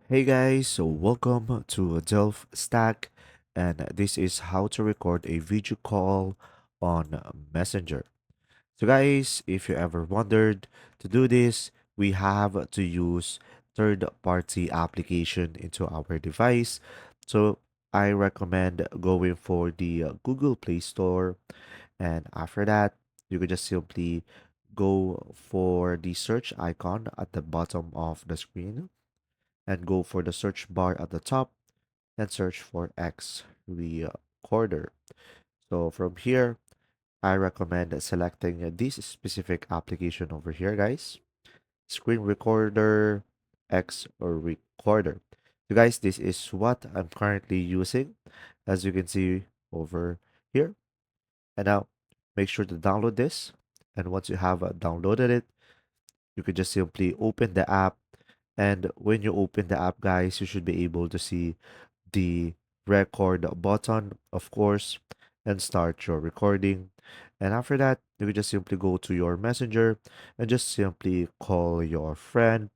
Hey guys, so welcome to DelftStack, and this is how to record a video call on Messenger. So guys, if you ever wondered to do this, we have to use third-party application into our device. So I recommend going for the Google Play Store, and after that, you could just simply go for the search icon at the bottom of the screen and go for the search bar at the top and search for XRecorder. So from here, I recommend selecting this specific application over here, guys. Screen recorder, X or recorder. So guys, this is what I'm currently using, as you can see over here. And now, make sure to download this. And once you have downloaded it, you could just simply open the app. And when you open the app, guys, you should be able to see the record button, of course, and start your recording. And after that, you can just simply go to your messenger and just simply call your friend.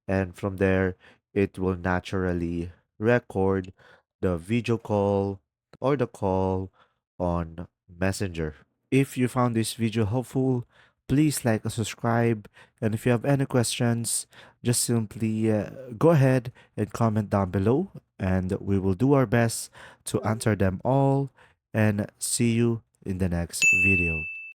And from there, it will naturally record the video call or the call on Messenger. If you found this video helpful, please like and subscribe. And if you have any questions, just simply go ahead and comment down below, and we will do our best to answer them all. And see you in the next video.